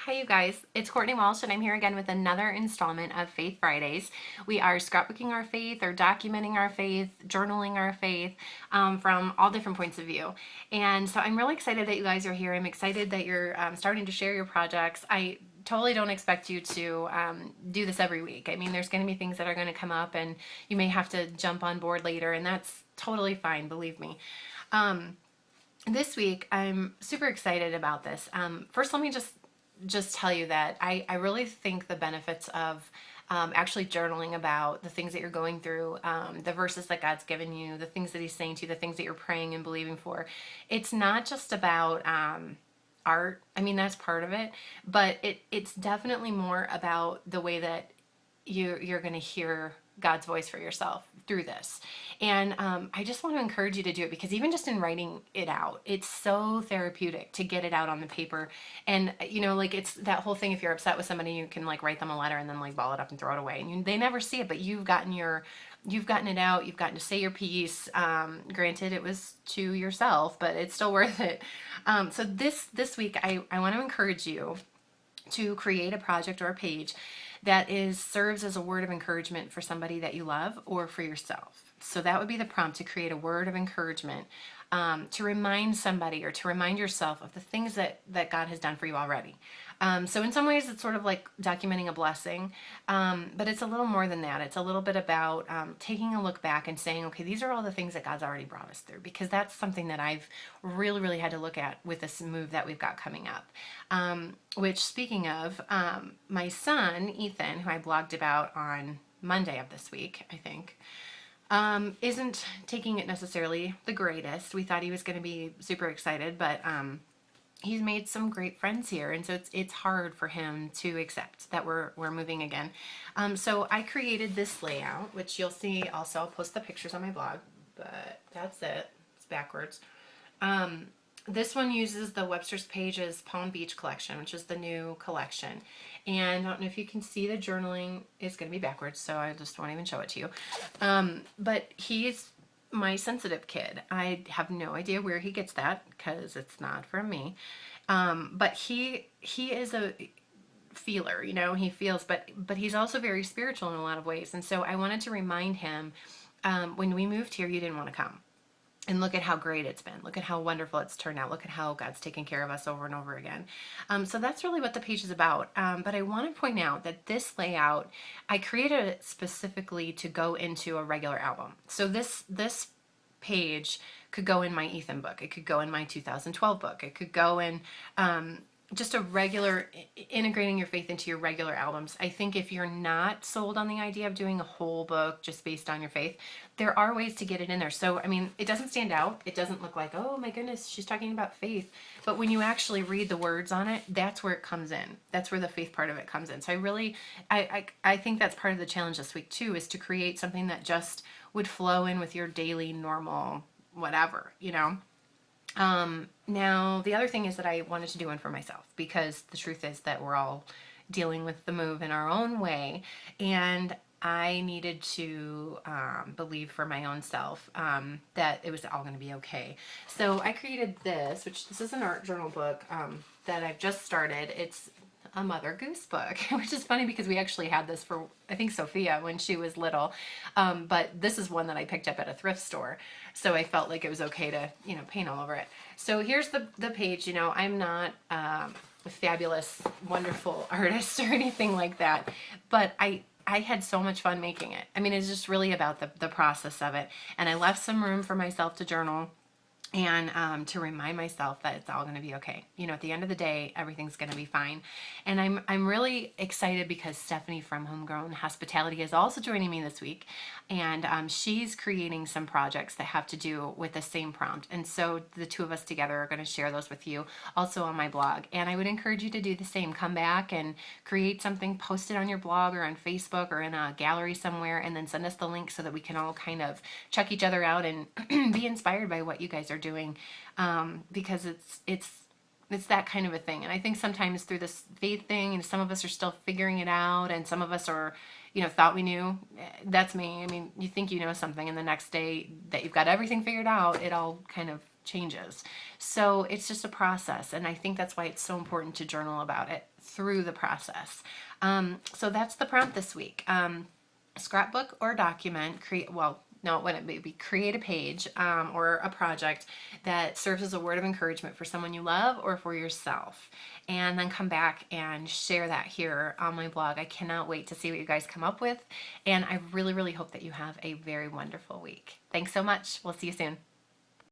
Hi, you guys. It's Courtney Walsh, and I'm here again with another installment of Faith Fridays. We are scrapbooking our faith, or documenting our faith, journaling our faith from all different points of view. And so I'm really excited that you guys are here. I'm excited that you're starting to share your projects. I totally don't expect you to do this every week. I mean, there's going to be things that are going to come up, and you may have to jump on board later, and that's totally fine, believe me. This week, I'm super excited about this. First, let me just tell you that I really think the benefits of actually journaling about the things that you're going through, the verses that God's given you, the things that He's saying to you, the things that you're praying and believing for. It's not just about art. I mean, that's part of it, but it's definitely more about the way that you're going to hear God's voice for yourself through this. And I just want to encourage you to do it, because even just in writing it out, it's so therapeutic to get it out on the paper. And like, it's that whole thing, if you're upset with somebody, you can like write them a letter and then like ball it up and throw it away, and they never see it, but you've gotten it out, you've gotten to say your piece. Granted, it was to yourself, but it's still worth it. So this week, I want to encourage you to create a project or a page that serves as a word of encouragement for somebody that you love or for yourself. So that would be the prompt, to create a word of encouragement, to remind somebody or to remind yourself of the things that God has done for you already. So in some ways, it's sort of like documenting a blessing, but it's a little more than that. It's a little bit about taking a look back and saying, okay, these are all the things that God's already brought us through, because that's something that I've really, really had to look at with this move that we've got coming up. Which, speaking of, my son, Ethan, who I blogged about on Monday of this week, I think, isn't taking it necessarily the greatest. We thought he was going to be super excited, but he's made some great friends here, and so it's hard for him to accept that we're moving again. So I created this layout, which you'll see also. I'll post the pictures on my blog, but that's it. It's backwards. This one uses the Webster's Pages Palm Beach collection, which is the new collection. And I don't know if you can see, the journaling is going to be backwards, so I just won't even show it to you. But he's my sensitive kid. I have no idea where he gets that, because it's not from me. But he is a feeler, he feels, but he's also very spiritual in a lot of ways. And so I wanted to remind him, when we moved here, you didn't want to come. And look at how great it's been. Look at how wonderful it's turned out. Look at how God's taken care of us over and over again. So that's really what the page is about. But I want to point out that this layout, I created it specifically to go into a regular album. So this page could go in my Ethan book. It could go in my 2012 book. It could go in just a regular, integrating your faith into your regular albums. I think if you're not sold on the idea of doing a whole book just based on your faith, there are ways to get it in there. So, I mean, it doesn't stand out. It doesn't look like, oh my goodness, she's talking about faith. But when you actually read the words on it, that's where it comes in. That's where the faith part of it comes in. So I think that's part of the challenge this week too, is to create something that just would flow in with your daily normal whatever. Now, the other thing is that I wanted to do one for myself, because the truth is that we're all dealing with the move in our own way, and I needed to believe for my own self that it was all going to be okay. So I created this, this is an art journal book that I've just started. It's a Mother Goose book, which is funny because we actually had this for, I think, Sophia when she was little. But this is one that I picked up at a thrift store. So I felt like it was okay to, paint all over it. So here's the page. I'm not a fabulous, wonderful artist or anything like that, but I had so much fun making it. I mean, it's just really about the process of it. And I left some room for myself to journal, and to remind myself that it's all going to be okay. At the end of the day, everything's going to be fine. And I'm really excited because Stephanie from Homegrown Hospitality is also joining me this week, and she's creating some projects that have to do with the same prompt. And so the two of us together are going to share those with you also on my blog. And I would encourage you to do the same. Come back and create something, post it on your blog or on Facebook or in a gallery somewhere, and then send us the link so that we can all kind of check each other out and be inspired by what you guys are doing, because it's that kind of a thing. And I think sometimes through this faith thing, and some of us are still figuring it out, and some of us are, thought we knew. That's me. I mean, you think you know something, and the next day that you've got everything figured out, it all kind of changes. So it's just a process, and I think that's why it's so important to journal about it through the process. So that's the prompt this week. Scrapbook or document, create, well, no, when it may be create a page or a project that serves as a word of encouragement for someone you love or for yourself. And then come back and share that here on my blog. I cannot wait to see what you guys come up with. And I really, really hope that you have a very wonderful week. Thanks so much. We'll see you soon.